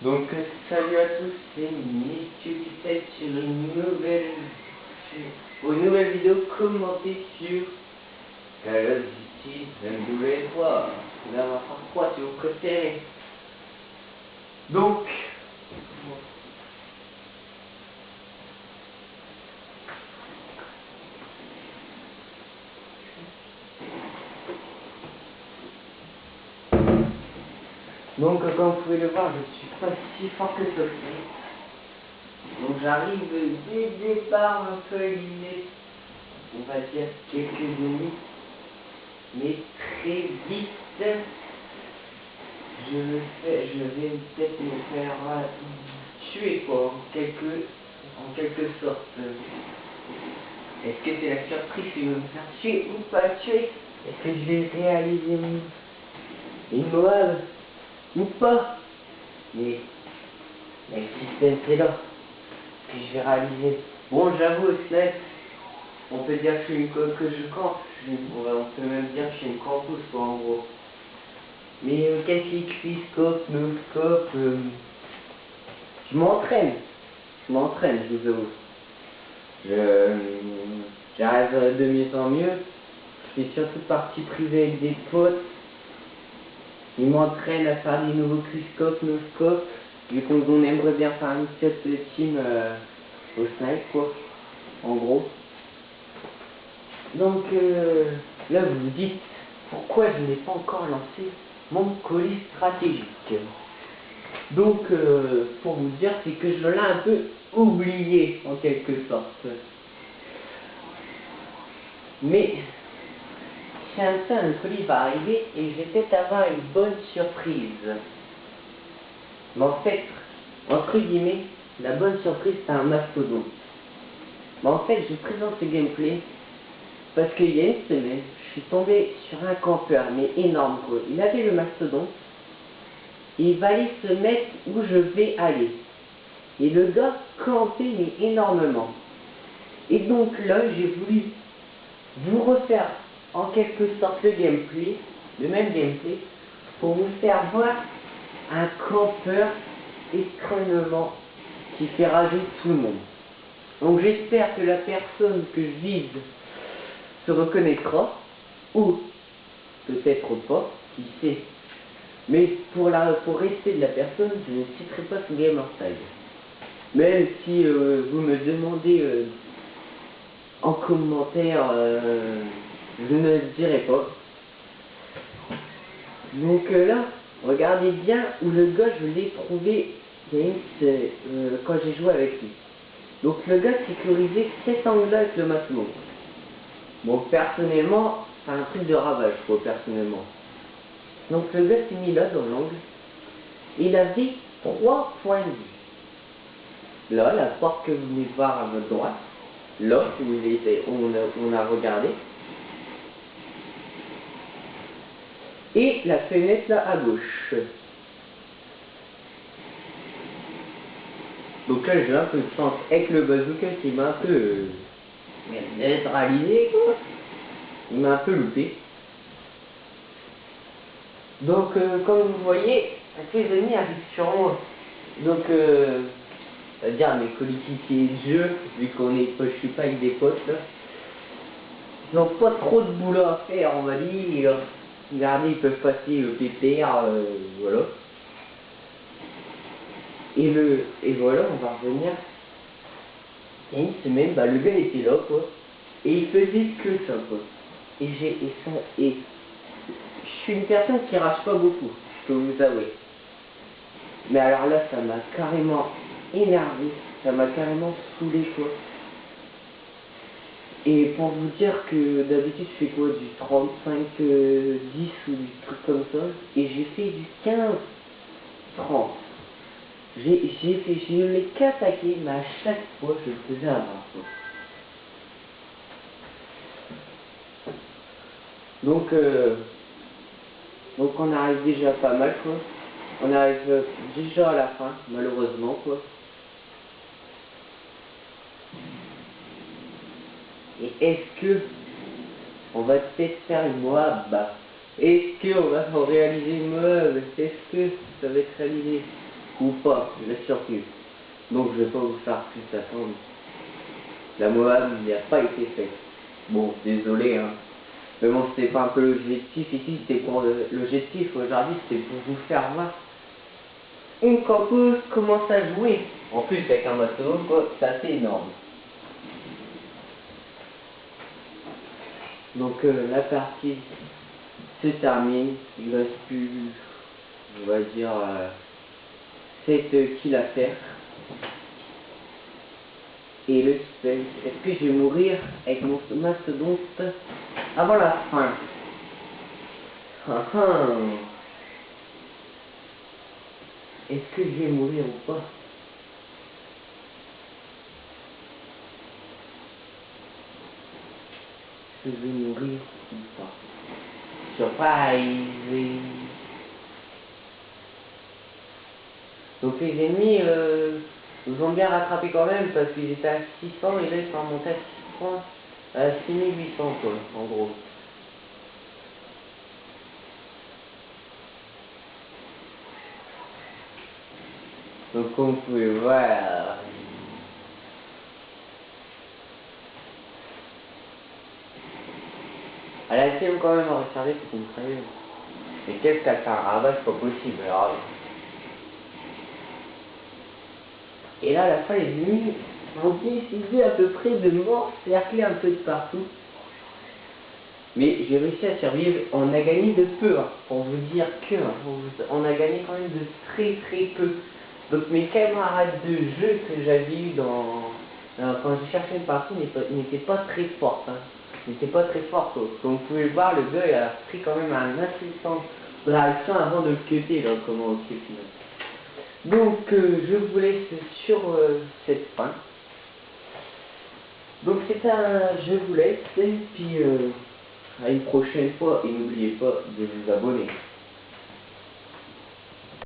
Donc salut à tous, c'est Mitsuki sur une nouvelle vidéo commentée sur Call of Duty MW3, la Warfare 3 si vous préférez. Donc comme vous pouvez le voir, je suis pas si fort que ça. Donc j'arrive dès le départ un peu éliminé, on va dire quelques ennemis, mais très vite je vais peut-être me faire tuer quoi, en quelque sorte. Est-ce que c'est la surprise qui va me faire tuer ou pas tuer? Est-ce que je vais réaliser une morale ou pas? Mais le système c'est là. Que je vais réaliser. Bon, j'avoue, Snap, on peut dire que je suis que je campe. On peut même dire que je suis une campus quoi en gros. Mais qu'est-ce qui cuit, scope, no scope, je m'entraîne. Je vous avoue. J'arrive de mieux en mieux. Je fais surtout partie privée avec des potes. Ils m'entraînent à faire des nouveaux quickscope, no scope. Vu qu'on aimerait bien faire une petite team au snipe quoi, en gros. Donc là vous vous dites pourquoi je n'ai pas encore lancé mon colis stratégique. Donc pour vous dire c'est que je l'ai un peu oublié en quelque sorte. Mais c'est un temps le colis va arriver et je vais peut-être avoir une bonne surprise. Mais en fait, entre guillemets, la bonne surprise c'est un mastodonte. Mais en fait je présente ce gameplay parce qu'il y a une semaine, je suis tombé sur un campeur, mais énorme quoi. Il avait le mastodonte, et il va aller se mettre où je vais aller. Et le gars campait mais énormément. Et donc là, j'ai voulu vous refaire en quelque sorte le gameplay, le même gameplay, pour vous faire voir un campeur extrêmement qui fait rager tout le monde. Donc j'espère que la personne que je vise se reconnaîtra, ou peut-être pas, qui sait. Mais pour rester de la personne, je ne citerai pas son gamertag. Même si vous me demandez en commentaire, je ne le dirai pas. Donc là, regardez bien où le gars je l'ai trouvé quand j'ai joué avec lui. Donc le gars sécurisait cet angle-là avec le matelot. Bon, personnellement, c'est un truc de ravage, quoi, personnellement. Donc le gars s'est mis là, dans l'angle. Il avait 3 points de vue. Là, la porte que vous venez de voir à votre droite. Là, où on a regardé. Et la fenêtre là, à gauche. Donc là, j'ai un peu de chance avec le bazooka qui m'a un peu neutralisé, quoi. Il m'a un peu loupé. Donc, comme vous voyez, les ennemis arrivent sur moi. Donc, c'est-à-dire mes coéquipiers de jeu, vu je suis pas avec des potes là, ils n'ont pas trop de boulot à faire, on va dire. Regardez, ils peuvent passer le PPR, voilà. Et voilà, on va revenir. Il y a une semaine, le gars était là, quoi. Et il faisait que ça, quoi. Et je suis une personne qui rage pas beaucoup, je peux vous avouer. Mais alors là, ça m'a carrément énervé, ça m'a carrément saoulé, quoi. Et pour vous dire que d'habitude je fais quoi, du 35-10 ou du truc comme ça, et j'ai fait du 15-30. Je l'ai qu'attaqué, mais à chaque fois je le faisais avant, quoi. Donc on arrive déjà pas mal, quoi. On arrive déjà à la fin, malheureusement, quoi. Et est-ce que on va peut-être faire une Moab? Est-ce qu'on va réaliser une Moab? Est-ce que ça va être réalisé? ou pas, la surprise. Donc je vais pas vous faire plus attendre. La Moab n'a pas été faite. Bon, désolé, hein. Mais bon, c'était pas un peu l'objectif ici, c'était pour l'objectif aujourd'hui, c'était pour vous faire voir une campeuse commence à jouer. En plus, avec un bateau, quoi, c'est assez énorme. Donc la partie se termine, il ne reste plus, on va dire, 7 kills à faire. Et le suspense, est-ce que je vais mourir avec mon mastodonte avant la fin? Ah, ah. Est-ce que je vais mourir ou pas? Est-ce que je vais mourir ou pas? Surprise! Donc les ennemis nous ont bien rattrapé quand même parce qu'ils étaient à 600 et là ils sont remontés à 600, à 6800 quoi, en gros. Donc comme vous pouvez voir, elle a essayé quand même à recharger cette mitrailleuse. Mais qu'est-ce qu'elle fait un rabat, c'est pas possible alors. Et là à la fin les ennemis ont décidé à peu près de m'encercler un peu de partout. Mais j'ai réussi à survivre, on a gagné de peu, hein, pour vous dire que, hein, on a gagné quand même de très très peu. Donc mes camarades de jeu que j'avais eu quand j'ai cherché une partie n'étaient pas très fortes. Hein. N'étaient pas très fortes. Comme vous pouvez le voir, le gars il a pris quand même un assistant de réaction avant de le cuter, là, comment au final. Donc je vous laisse sur cette fin. Donc c'est un je vous laisse et puis à une prochaine fois et n'oubliez pas de vous abonner.